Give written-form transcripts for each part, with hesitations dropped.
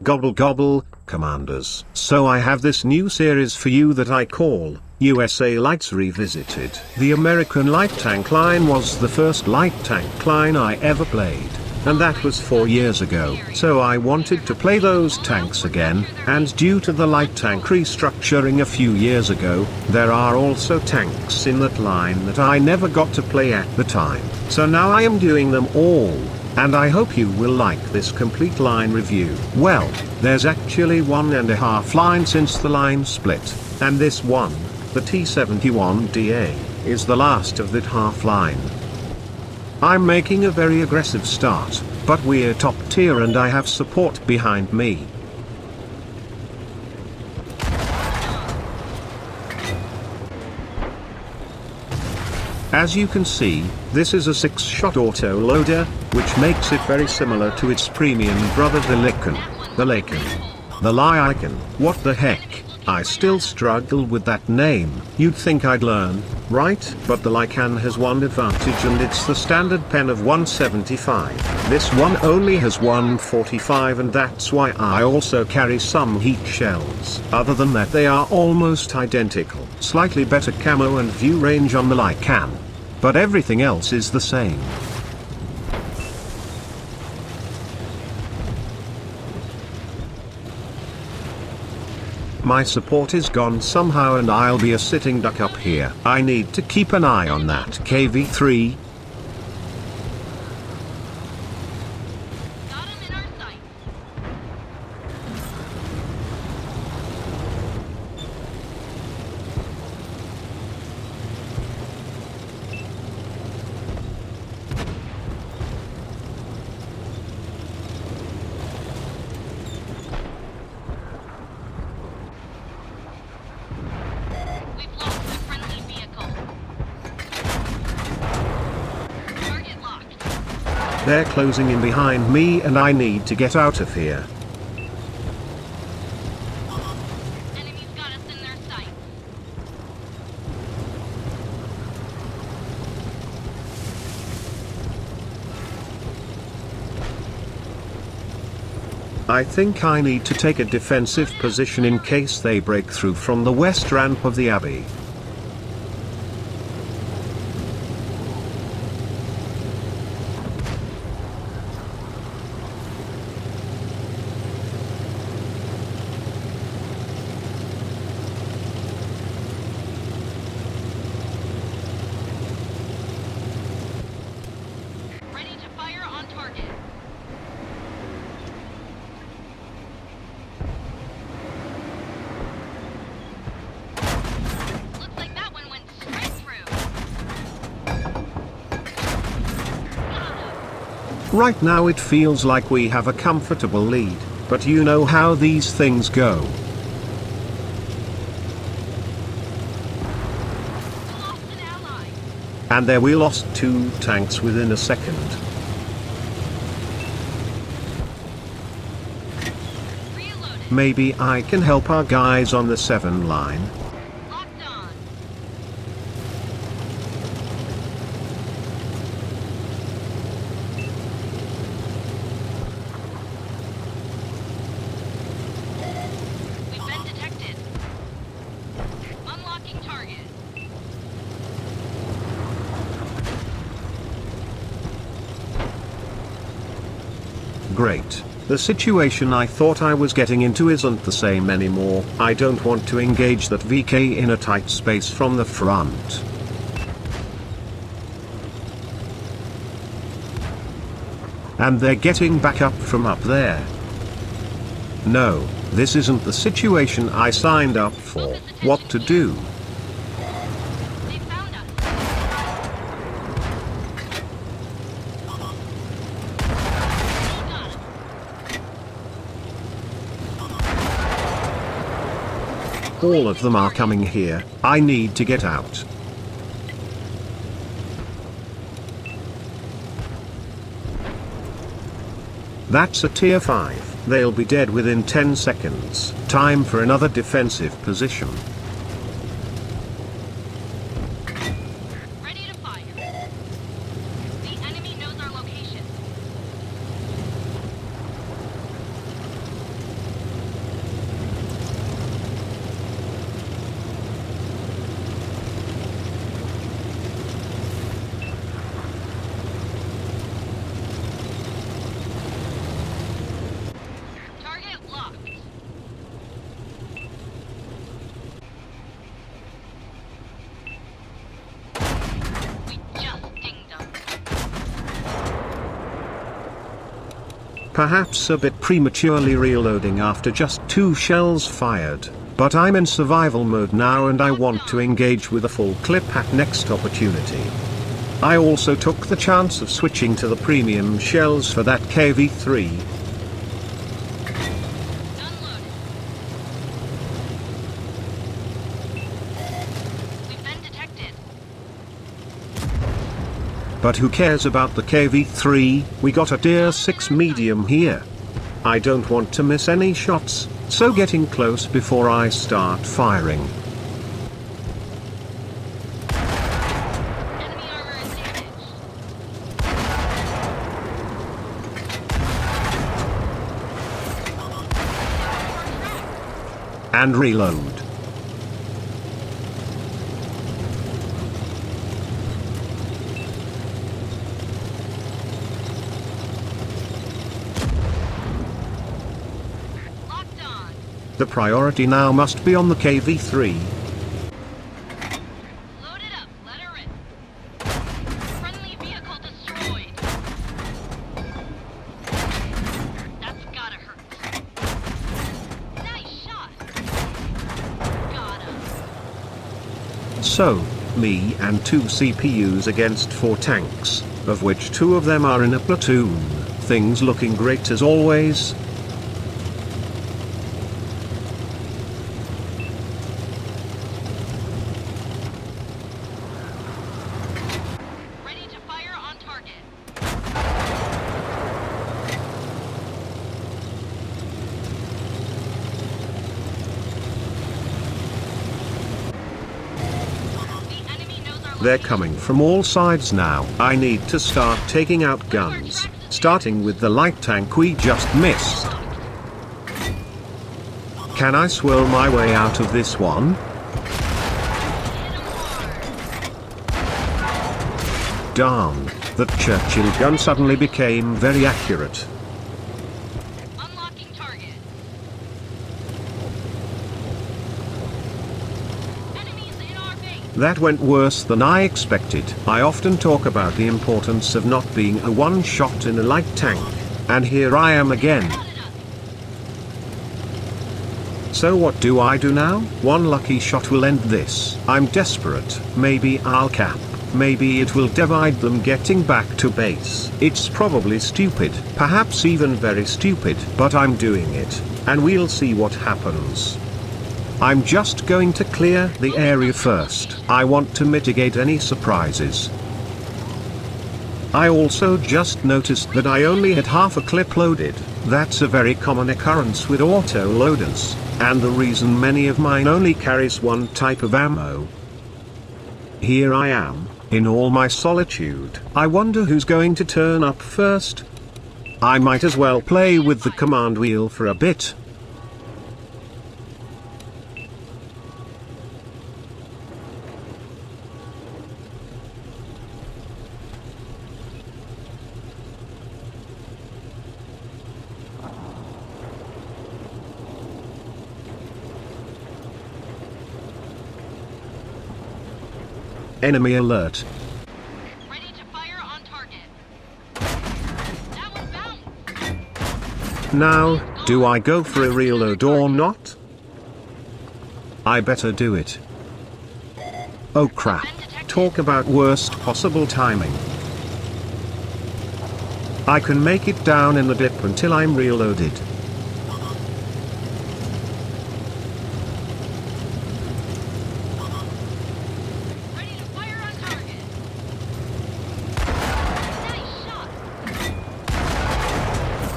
Gobble gobble, commanders. So I have this new series for you that I call USA Lights Revisited. The American light tank line was the first light tank line I ever played, and that was 4 years ago. So I wanted to play those tanks again, and due to the light tank restructuring a few years ago, there are also tanks in that line that I never got to play at the time. So now I am doing them all, and I hope you will like this complete line review. Well, there's actually 1.5 line since the line split, and this one, the T71DA, is the last of that half line. I'm making a very aggressive start, but we're top tier and I have support behind me. As you can see, this is a 6-shot auto-loader, which makes it very similar to its premium brother the Lycan. What the heck? I still struggle with that name. You'd think I'd learn, right? But the Lycan has one advantage, and it's the standard pen of 175. This one only has 145, and that's why I also carry some heat shells. Other than that, they are almost identical. Slightly better camo and view range on the Lycan, but everything else is the same. My support is gone somehow and I'll be a sitting duck up here. I need to keep an eye on that KV-3. Got him in our sight. We've lost the friendly vehicle. Target locked. They're closing in behind me and I need to get out of here. Enemies got us in their sights. I think I need to take a defensive position in case they break through from the west ramp of the Abbey. Ready to fire on target. Looks like that one went straight through. Right now it feels like we have a comfortable lead, but you know how these things go. We lost an ally. And there we lost 2 tanks within a second. Reloaded. Maybe I can help our guys on the 7 line. Locked on. We've been detected. Unlocking target. Great. The situation I thought I was getting into isn't the same anymore. I don't want to engage that VK in a tight space from the front. And they're getting back up from up there. No, this isn't the situation I signed up for. What to do? They found us. Got him. All of them are coming here. I need to get out. That's a tier 5. They'll be dead within 10 seconds. Time for another defensive position. Ready to fire. The enemy knows our location. Perhaps a bit prematurely reloading after just 2 shells fired, but I'm in survival mode now and I want to engage with a full clip at next opportunity. I also took the chance of switching to the premium shells for that KV-3. Unloaded. We've been detected. But who cares about the KV-3, we got a tier 6 medium here. I don't want to miss any shots, so getting close before I start firing. Enemy armor is damaged. And reload. Locked on. The priority now must be on the KV-3. Load it up. Let her in. Friendly vehicle destroyed. That's gotta hurt. Nice shot. Got him. So, me and 2 CPUs against 4 tanks, of which 2 of them are in a platoon. Things looking great as always. Ready to fire on target. The enemy knows our They're location. coming from all sides now. I need to start taking out guns, starting with the light tank we just missed. Can I swirl my way out of this one? Hit 'em hard. Darn, that Churchill gun suddenly became very accurate. Unlocking target. Enemies in our base. That went worse than I expected. I often talk about the importance of not being a one-shot in a light tank, and here I am again. Got it up. So what do I do now? One lucky shot will end this. I'm desperate. Maybe I'll cap. Maybe it will divide them getting back to base. It's probably stupid, perhaps even very stupid, but I'm doing it, and we'll see what happens. I'm just going to clear the area first. I want to mitigate any surprises. I also just noticed that I only had half a clip loaded. That's a very common occurrence with auto loaders, and the reason many of mine only carries one type of ammo. Here I am, in all my solitude. I wonder who's going to turn up first. I might as well play with the command wheel for a bit. Enemy alert. Ready to fire on target. That one bounced. Now, do I go for a reload or not? I better do it. Oh crap. Talk about worst possible timing. I can make it down in the dip until I'm reloaded. Ready to fire on target. Nice shot.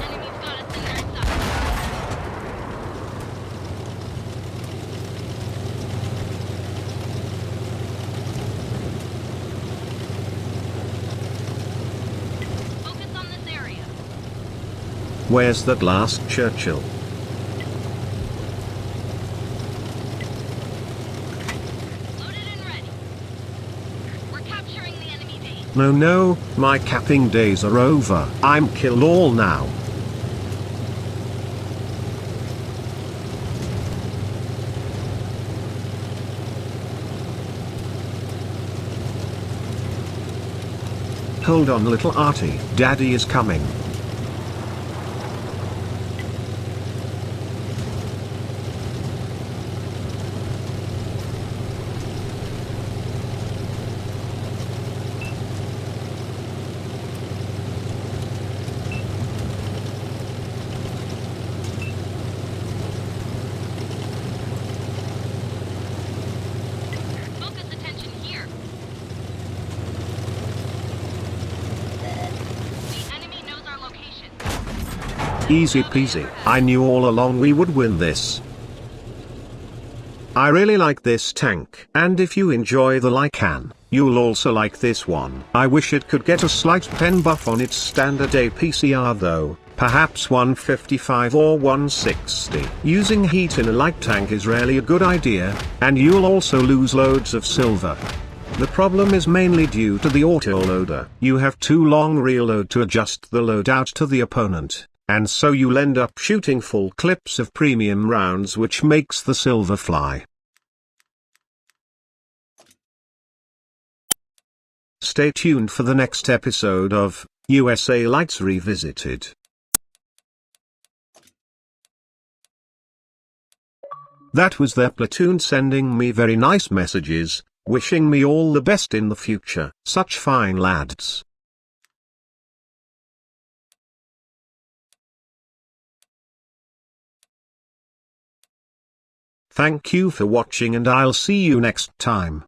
Enemy's got us in their sights. Focus on this area. Where's that last Churchill? Loaded and ready. We're capturing the enemy base. No, my capping days are over. I'm kill all now. Hold on little Artie, Daddy is coming. Easy peasy. I knew all along we would win this. I really like this tank. And if you enjoy the Lycan, you'll also like this one. I wish it could get a slight pen buff on its standard APCR though, perhaps 155 or 160. Using heat in a light tank is rarely a good idea, and you'll also lose loads of silver. The problem is mainly due to the autoloader. You have too long reload to adjust the loadout to the opponent, and so you'll end up shooting full clips of premium rounds, which makes the silver fly. Stay tuned for the next episode of USA Lights Revisited. That was their platoon sending me very nice messages, wishing me all the best in the future. Such fine lads. Thank you for watching, and I'll see you next time.